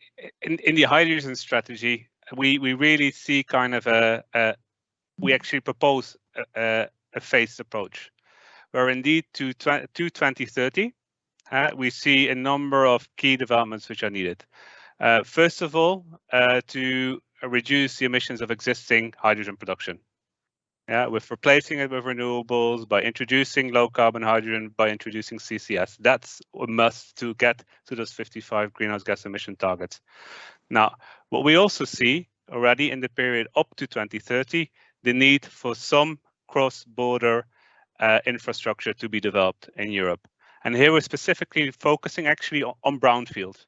hydrogen strategy, we really see kind of we actually propose a phased approach, where indeed to 2030 we see a number of key developments which are needed. First of all, to reduce the emissions of existing hydrogen production. With replacing it with renewables, by introducing low carbon hydrogen, by introducing CCS. That's a must to get to those 55 greenhouse gas emission targets. Now, what we also see already in the period up to 2030, the need for some cross-border infrastructure to be developed in Europe. And here we're specifically focusing actually on brownfield.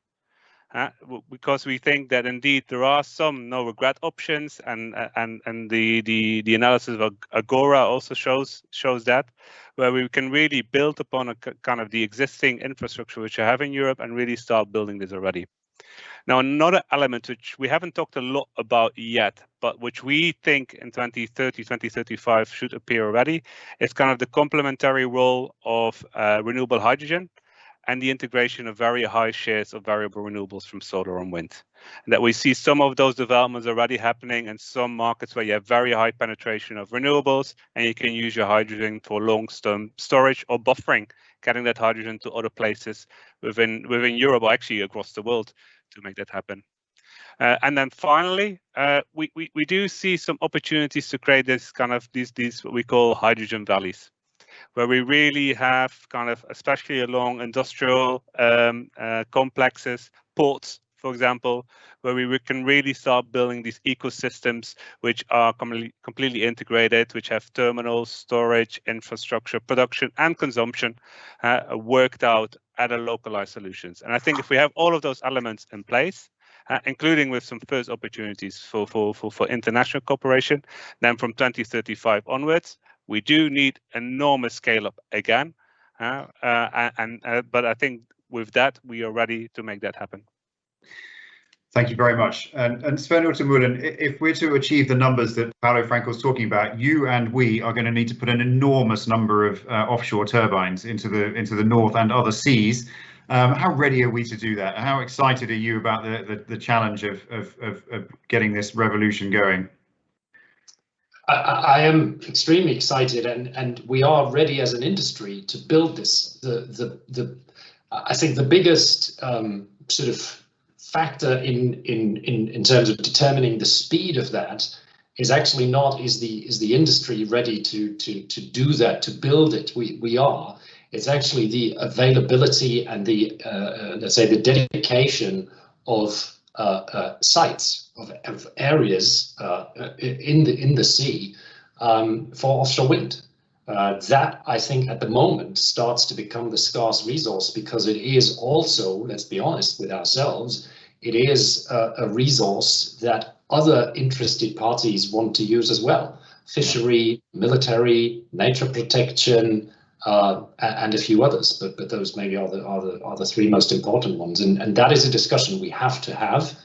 Because we think that indeed there are some no regret options, and the analysis of Agora also shows that, where we can really build upon a kind of the existing infrastructure which we have in Europe and really start building this already. Now, another element which we haven't talked a lot about yet, but which we think in 2030, 2035 should appear already, is kind of the complementary role of renewable hydrogen and the integration of very high shares of variable renewables from solar and wind. And that we see some of those developments already happening in some markets where you have very high penetration of renewables, and you can use your hydrogen for long-term storage or buffering, getting that hydrogen to other places within Europe, or actually across the world, to make that happen. And then finally, we do see some opportunities to create this kind of these what we call hydrogen valleys, where we really have kind of, especially along industrial complexes, ports, for example, where we can really start building these ecosystems which are completely integrated, which have terminals, storage, infrastructure, production, and consumption worked out at a localized solutions. And I think if we have all of those elements in place, including with some first opportunities for international cooperation, then from 2035 onwards, we do need enormous scale up again, but I think with that we are ready to make that happen. Thank you very much. And Sven Utermoehlen, if we're to achieve the numbers that Paolo Frankl was talking about, you and we are going to need to put an enormous number of offshore turbines into the North and other seas. How ready are we to do that? How excited are you about the challenge of getting this revolution going? I am extremely excited, and we are ready as an industry to build this. I think the biggest sort of factor in terms of determining the speed of that is actually not is the industry ready to do that, to build it. We are. It's actually the availability and the let's say the dedication of sites of areas in the sea for offshore wind. That I think at the moment starts to become the scarce resource, because it is also, let's be honest with ourselves, it is a resource that other interested parties want to use as well. Fishery, military, nature protection, and a few others, but those maybe are the three most important ones. And that is a discussion we have to have,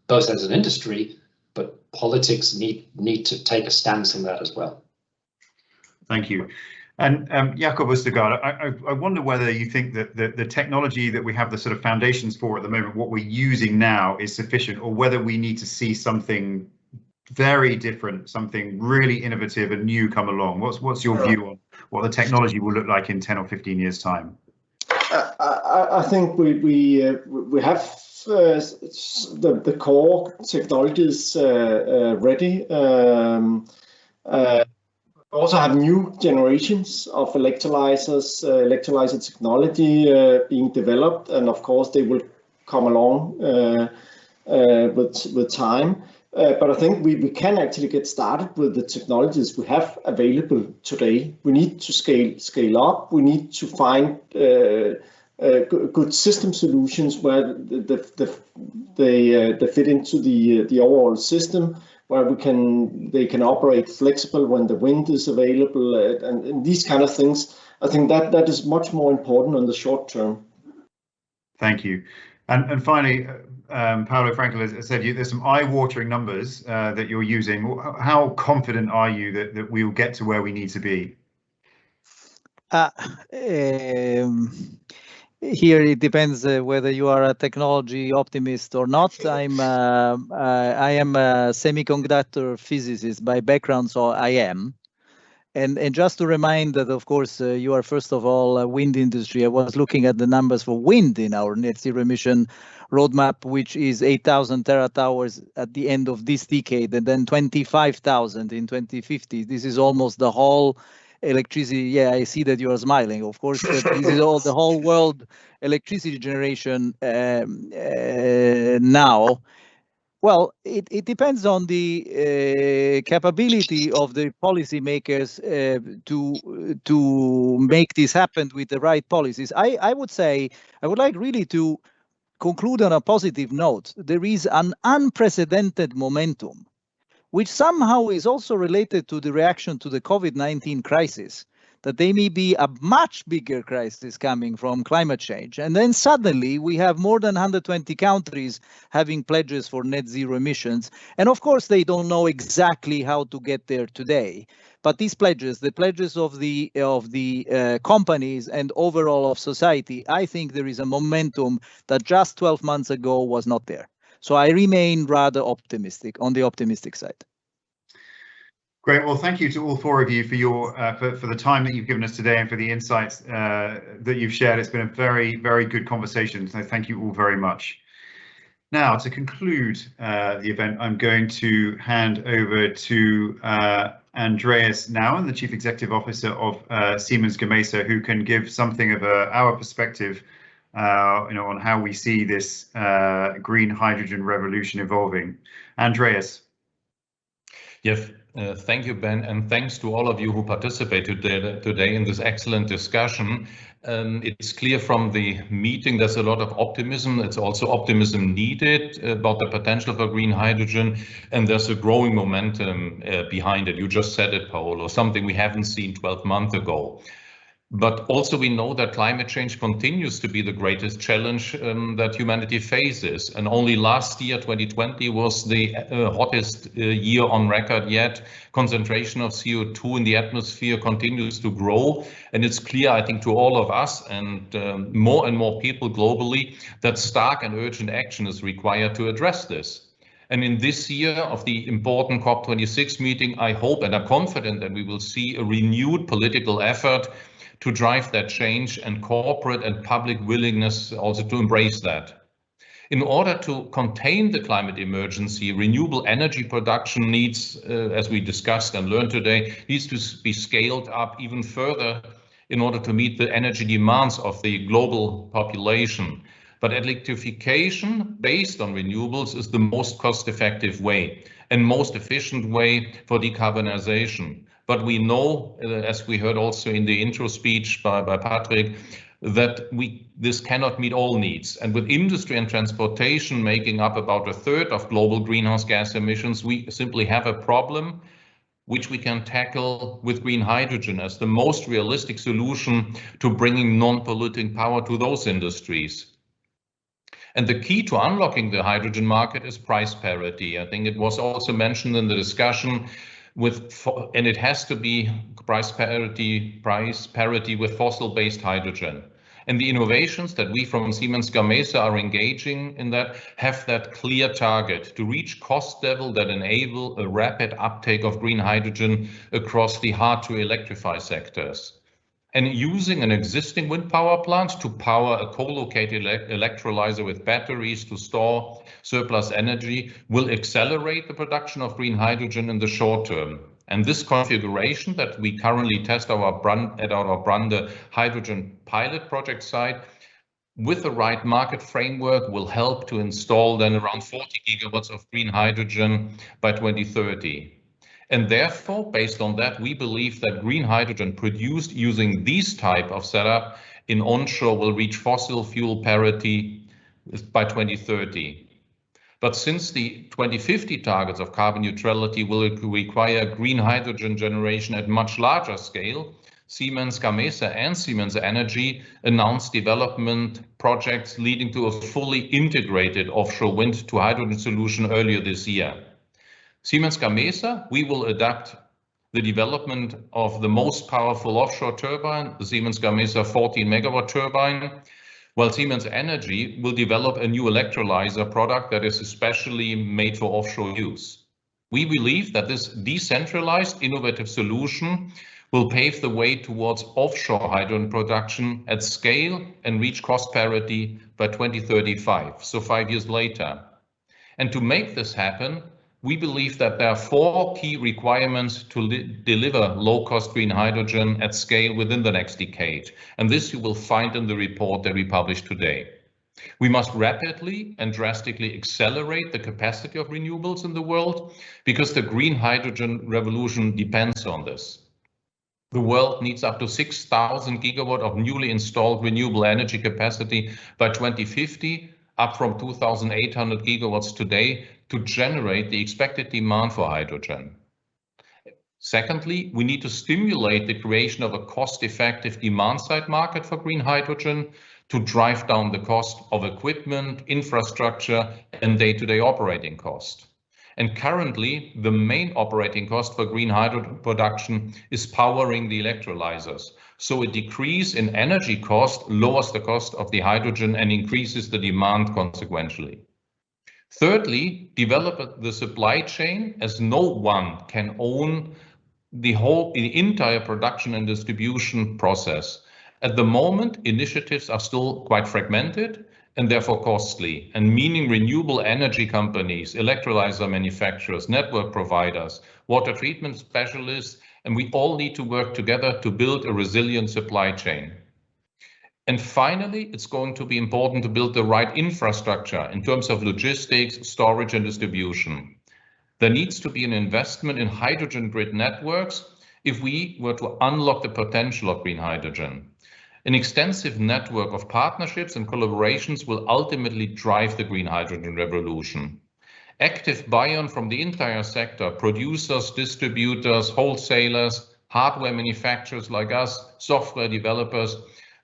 both as an industry, but politics need to take a stance on that as well. Thank you. And Jakob Østergaard, I wonder whether you think that the technology that we have the sort of foundations for at the moment, what we're using now, is sufficient, or whether we need to see something very different, something really innovative and new come along. What's your view on what the technology will look like in 10 or 15 years' time? I think we have the core technologies ready. Also have new generations of electrolyzer technology being developed, and of course they will come along with time. But I think we can actually get started with the technologies we have available today. We need to scale up. We need to find good system solutions where they fit into the overall system, where they can operate flexible when the wind is available, and these kind of things. I think that is much more important in the short term. Thank you. And finally, Paolo Frankl has said there's some eye-watering numbers that you're using. How confident are you that we will get to where we need to be? Here it depends whether you are a technology optimist or not. I am a semiconductor physicist by background, so I am. And just to remind that, of course, you are first of all a wind industry. I was looking at the numbers for wind in our net zero emission roadmap, which is 8,000 terawatt-hours at the end of this decade, and then 25,000 in 2050. This is almost the whole electricity. Yeah, I see that you are smiling. Of course, this is all the whole world electricity generation now. Well, it depends on the capability of the policymakers to make this happen with the right policies. I would say, I would like really to conclude on a positive note. There is an unprecedented momentum, which somehow is also related to the reaction to the COVID-19 crisis, that there may be a much bigger crisis coming from climate change. And then suddenly we have more than 120 countries having pledges for net zero emissions. And of course, they don't know exactly how to get there today. But these pledges, the pledges of the companies and overall of society, I think there is a momentum that just 12 months ago was not there. So I remain rather optimistic, on the optimistic side. Great. Well, thank you to all four of you for your for the time that you've given us today and for the insights that you've shared. It's been a very, very good conversation. So thank you all very much. Now, to conclude the event, I'm going to hand over to Andreas Naue, the Chief Executive Officer of Siemens Gamesa, who can give something of our perspective, on how we see this green hydrogen revolution evolving. Andreas. Yes. Thank you, Ben, and thanks to all of you who participated today in this excellent discussion. It's clear from the meeting there's a lot of optimism. It's also optimism needed about the potential for green hydrogen, and there's a growing momentum behind it. You just said it, Paolo, something we haven't seen 12 months ago. But also we know that climate change continues to be the greatest challenge that humanity faces. And only last year, 2020, was the hottest year on record yet. Concentration of CO2 in the atmosphere continues to grow. And it's clear, I think, to all of us and more people globally that stark and urgent action is required to address this. And in this year of the important COP26 meeting, I hope and I'm confident that we will see a renewed political effort to drive that change and corporate and public willingness also to embrace that. In order to contain the climate emergency, renewable energy production needs, as we discussed and learned today, needs to be scaled up even further in order to meet the energy demands of the global population. But electrification based on renewables is the most cost-effective way and most efficient way for decarbonization. But we know, as we heard also in the intro speech by Patrick, that this cannot meet all needs. And with industry and transportation making up about a third of global greenhouse gas emissions, we simply have a problem which we can tackle with green hydrogen as the most realistic solution to bringing non-polluting power to those industries. And the key to unlocking the hydrogen market is price parity. I think it was also mentioned in the discussion and it has to be price parity with fossil-based hydrogen. And the innovations that we from Siemens Gamesa are engaging in that have that clear target to reach cost level that enable a rapid uptake of green hydrogen across the hard to electrify sectors. And using an existing wind power plant to power a co-located electrolyzer with batteries to store surplus energy will accelerate the production of green hydrogen in the short term. And this configuration that we currently test at our Brande hydrogen pilot project site with the right market framework will help to install then around 40 gigawatts of green hydrogen by 2030. And therefore, based on that, we believe that green hydrogen produced using these type of setup in onshore will reach fossil fuel parity by 2030. But since the 2050 targets of carbon neutrality will require green hydrogen generation at much larger scale, Siemens Gamesa and Siemens Energy announced development projects leading to a fully integrated offshore wind to hydrogen solution earlier this year. Siemens Gamesa, we will adapt the development of the most powerful offshore turbine, the Siemens Gamesa 14 megawatt turbine, while Siemens Energy will develop a new electrolyzer product that is especially made for offshore use. We believe that this decentralized innovative solution will pave the way towards offshore hydrogen production at scale and reach cost parity by 2035, so 5 years later. And to make this happen, we believe that there are 4 key requirements to deliver low-cost green hydrogen at scale within the next decade. And this you will find in the report that we published today. We must rapidly and drastically accelerate the capacity of renewables in the world because the green hydrogen revolution depends on this. The world needs up to 6,000 gigawatt of newly installed renewable energy capacity by 2050, up from 2,800 gigawatts today, to generate the expected demand for hydrogen. Secondly, we need to stimulate the creation of a cost-effective demand-side market for green hydrogen to drive down the cost of equipment, infrastructure, and day-to-day operating cost. And currently, the main operating cost for green hydrogen production is powering the electrolyzers. So a decrease in energy cost lowers the cost of the hydrogen and increases the demand consequentially. Thirdly, develop the supply chain, as no one can own the entire production and distribution process. At the moment, initiatives are still quite fragmented and therefore costly, and meaning renewable energy companies, electrolyzer manufacturers, network providers, water treatment specialists, and we all need to work together to build a resilient supply chain. And finally, it's going to be important to build the right infrastructure in terms of logistics, storage, and distribution. There needs to be an investment in hydrogen grid networks if we were to unlock the potential of green hydrogen. An extensive network of partnerships and collaborations will ultimately drive the green hydrogen revolution. Active buy-in from the entire sector, producers, distributors, wholesalers, hardware manufacturers like us, software developers,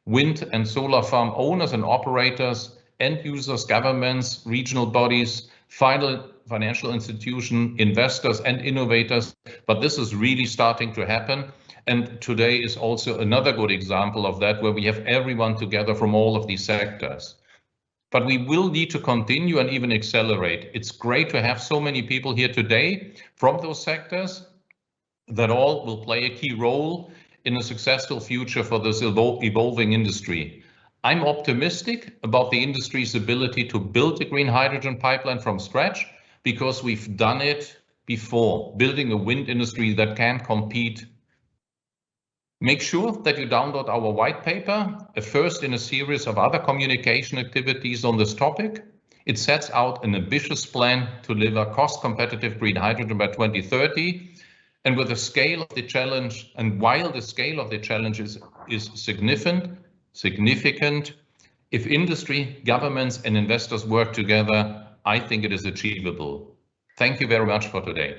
wind and solar farm owners and operators, end users, governments, regional bodies, financial institutions, investors and innovators. But this is really starting to happen. And today is also another good example of that, where we have everyone together from all of these sectors. But we will need to continue and even accelerate. It's great to have so many people here today from those sectors that all will play a key role in a successful future for this evolving industry. I'm optimistic about the industry's ability to build a green hydrogen pipeline from scratch, because we've done it before, building a wind industry that can compete. Make sure that you download our white paper, a first in a series of other communication activities on this topic. It sets out an ambitious plan to deliver cost-competitive green hydrogen by 2030. And with the scale of the challenge, and while the scale of the challenge is significant, if industry, governments and investors work together, I think it is achievable. Thank you very much for today.